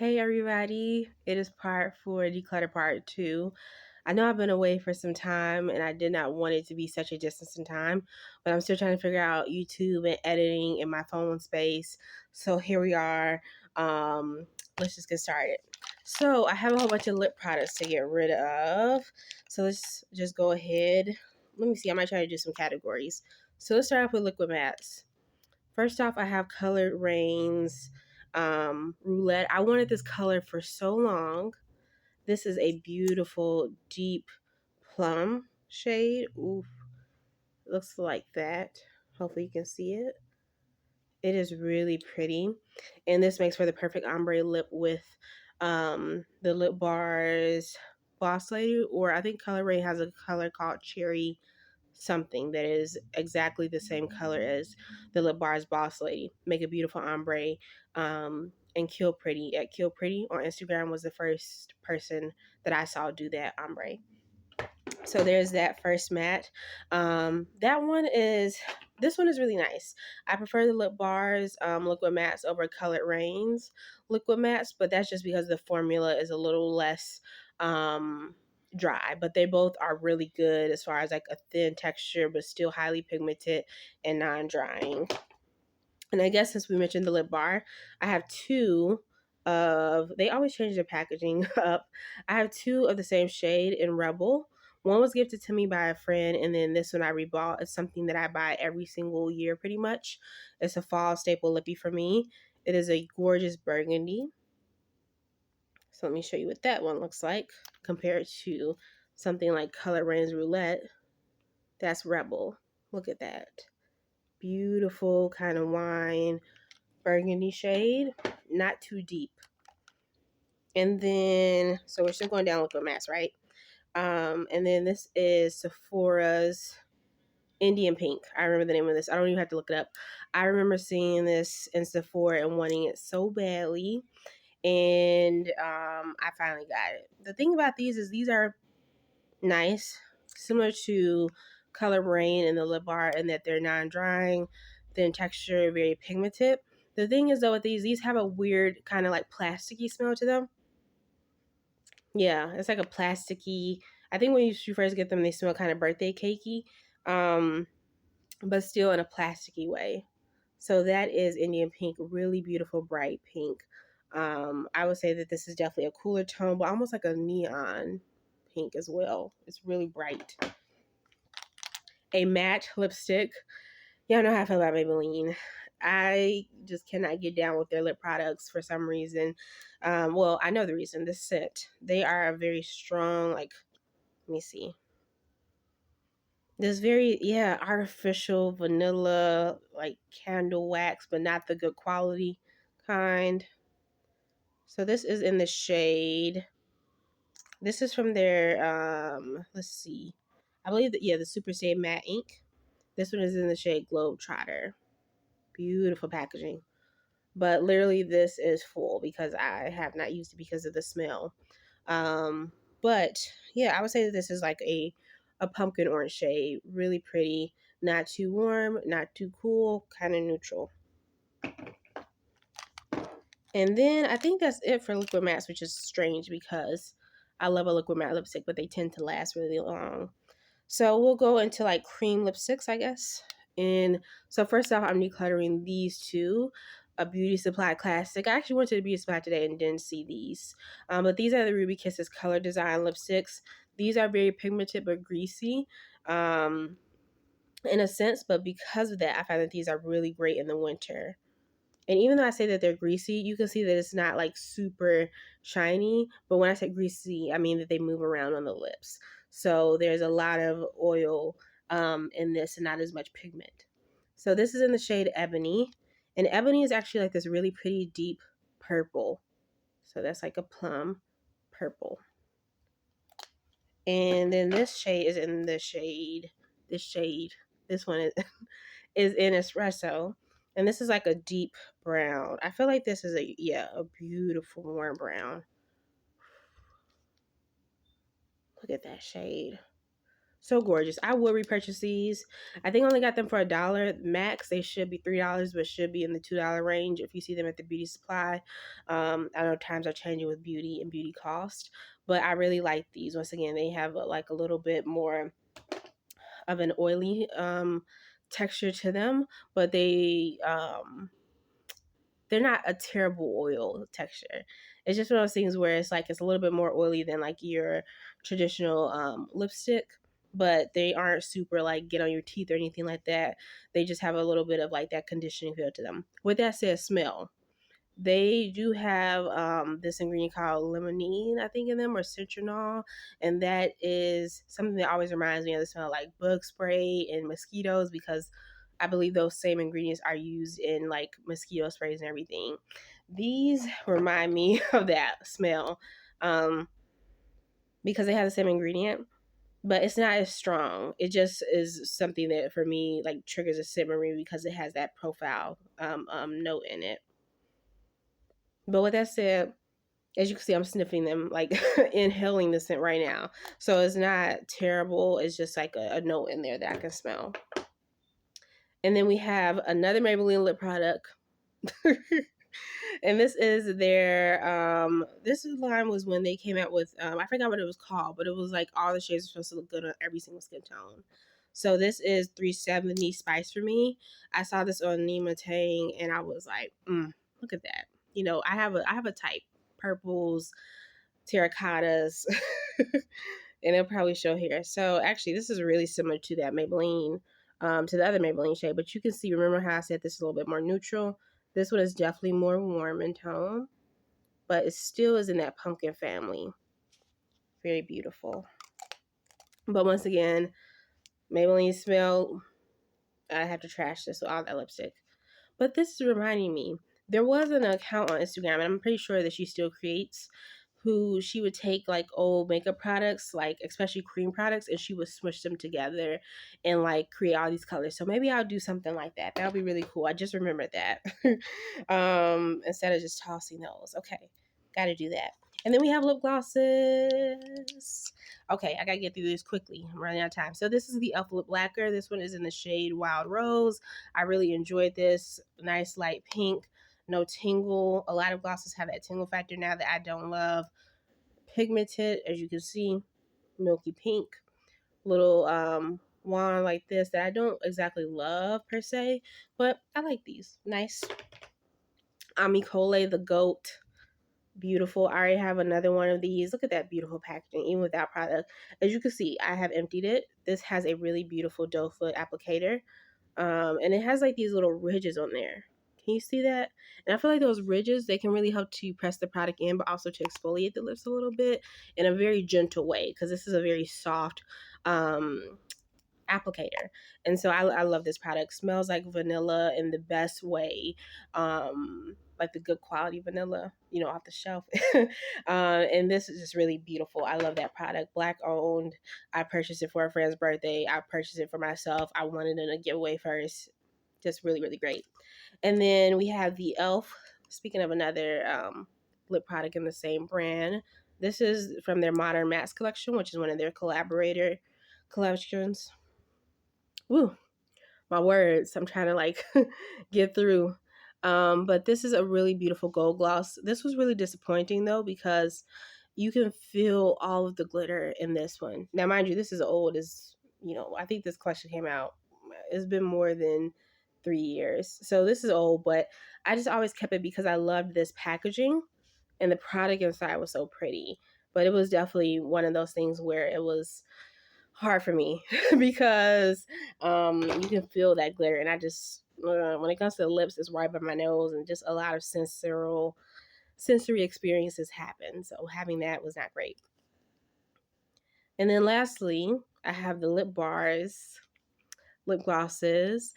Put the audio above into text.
Hey everybody, it is part 4, Declutter part 2. I know I've been away for some time and I did not want it to be such a distance in time, but I'm still trying to figure out YouTube and editing in my phone space. So here we are. Let's just get started. So I have a whole bunch of lip products to get rid of. So let's just go ahead. Let me see, I might try to do some categories. So let's start off with liquid mattes. First off, I have Colored Rains Roulette. I wanted this color for so long. This is a beautiful deep plum shade. Ooh, looks like that. Hopefully you can see it. It is really pretty. And this makes for the perfect ombre lip with the lip bars Boss Lady, or I think Color Rain has a color called Cherry something that is exactly the same color as the lip bars Boss Lady. Make a beautiful ombre. And Kill Pretty at Kill Pretty on Instagram was the first person that I saw do that ombre. So there's that first matte. This one is really nice. I prefer the lip bars liquid mattes over Colored Rains liquid mattes, but that's just because the formula is a little less dry. But they both are really good as far as like a thin texture, but still highly pigmented and non-drying. And I guess since we mentioned the lip bar, I have two they always change their packaging up. I have two of the same shade in Rebel. One was gifted to me by a friend, and then this one I rebought. It's something that I buy every single year pretty much. It's a fall staple lippy for me. It is a gorgeous burgundy. So let me show you what that one looks like compared to something like Color Rains Roulette. That's Rebel. Look at that. Beautiful kind of wine burgundy shade, not too deep. And then, so we're still going down liquid mattes, right? And then this is Sephora's Indian Pink. I remember the name of this. I don't even have to look it up. I remember seeing this in Sephora and wanting it so badly. And I finally got it. The thing about these is these are nice, similar to Color Rain and the lip bar, in that they're non-drying, thin texture, very pigmented. The thing is though with these have a weird kind of like plasticky smell to them. Yeah, it's like a plasticky. I think when you first get them, they smell kind of birthday cakey, but still in a plasticky way. So that is Indian Pink, really beautiful, bright pink. I would say that this is definitely a cooler tone, but almost like a neon pink as well. It's really bright. A matte lipstick. Y'all know how I feel about Maybelline. I just cannot get down with their lip products for some reason. Well, I know the reason. The scent. They are a very strong, like, let me see. This very, yeah, artificial vanilla, like candle wax, but not the good quality kind. So this is in the shade. This is from their, let's see. I believe that, yeah, the Super Stay Matte Ink. This one is in the shade Globetrotter. Beautiful packaging. But literally this is full because I have not used it because of the smell. But yeah, I would say that this is like a pumpkin orange shade. Really pretty. Not too warm, not too cool, kind of neutral. And then I think that's it for liquid mattes, which is strange because I love a liquid matte lipstick, but they tend to last really long. So we'll go into like cream lipsticks, I guess. And so first off, I'm decluttering these two. A Beauty Supply classic. I actually went to the Beauty Supply today and didn't see these. But these are the Ruby Kisses Color Design lipsticks. These are very pigmented but greasy in a sense. But because of that, I find that these are really great in the winter. And even though I say that they're greasy, you can see that it's not like super shiny. But when I say greasy, I mean that they move around on the lips. So there's a lot of oil in this and not as much pigment. So this is in the shade Ebony. And Ebony is actually like this really pretty deep purple. So that's like a plum purple. And then this shade is in the shade, this one is, is in Espresso. And this is like a deep brown. I feel like this is a beautiful warm brown. Look at that shade. So gorgeous. I would repurchase these. I think I only got them for $1 max. They should be $3, but should be in the $2 range if you see them at the beauty supply. I know times are changing with beauty and beauty cost, but I really like these. Once again, they have like a little bit more of an oily texture to them, but they're not a terrible oil texture. It's just one of those things where it's like it's a little bit more oily than like your traditional lipstick, but they aren't super like get on your teeth or anything like that. They just have a little bit of like that conditioning feel to them. With that said, smell. They do have this ingredient called limonene, I think, in them, or citronol, and that is something that always reminds me of the smell of, like bug spray and mosquitoes, because I believe those same ingredients are used in like mosquito sprays and everything. These remind me of that smell um, because they have the same ingredient, but it's not as strong. It just is something that for me like triggers a simmering because it has that profile note in it. But with that said, as you can see, I'm sniffing them, like inhaling the scent right now. So it's not terrible. It's just like a note in there that I can smell. And then we have another Maybelline lip product. And this is their this line was when they came out with I forgot what it was called, but it was like all the shades are supposed to look good on every single skin tone. So this is 370 Spice for me. I saw this on Nima Tang and I was like, look at that. You know, I have a type. Purples, terracottas, and it'll probably show here. So actually, this is really similar to that Maybelline, to the other Maybelline shade. But you can see, remember how I said this is a little bit more neutral? This one is definitely more warm in tone, but it still is in that pumpkin family. Very beautiful. But once again, Maybelline smell, I have to trash this with all that lipstick. But this is reminding me, there was an account on Instagram, and I'm pretty sure that she still creates, who she would take like old makeup products, like especially cream products, and she would smush them together and like create all these colors. So maybe I'll do something like that. That would be really cool. I just remembered that. Instead of just tossing those. Okay, got to do that. And then we have lip glosses. Okay, I gotta get through this quickly. I'm running out of time. So this is the e.l.f. Lip Lacquer. This one is in the shade Wild Rose. I really enjoyed this. Nice light pink, no tingle. A lot of glosses have that tingle factor now that I don't love. Pigmented, as you can see, milky pink. Little wand like this that I don't exactly love per se, but I like these. Nice. Amicole, the goat. Beautiful. I already have another one of these. Look at that beautiful packaging, even without product. As you can see, I have emptied it. This has a really beautiful doe foot applicator. And it has like these little ridges on there. Can you see that? And I feel like those ridges, they can really help to press the product in, but also to exfoliate the lips a little bit in a very gentle way, because this is a very soft applicator. And so I love this product. Smells like vanilla in the best way. Like the good quality vanilla, you know, off the shelf. And this is just really beautiful. I love that product. Black owned. I purchased it for a friend's birthday. I purchased it for myself. I wanted it in a giveaway first. Just really, really great. And then we have the e.l.f. Speaking of another lip product in the same brand, this is from their Modern Mattes collection, which is one of their collaborator collections. Woo, my words. I'm trying to like get through. But this is a really beautiful gold gloss. This was really disappointing though, because you can feel all of the glitter in this one. Now, mind you, this is old. As you know, I think this collection came out. It's been more than 3 years, so this is old. But I just always kept it because I loved this packaging, and the product inside was so pretty. But it was definitely one of those things where it was hard for me because you can feel that glitter, and I just when it comes to the lips, it's right by my nose, and just a lot of sensory experiences happen. So having that was not great. And then lastly, I have the lip bars, lip glosses,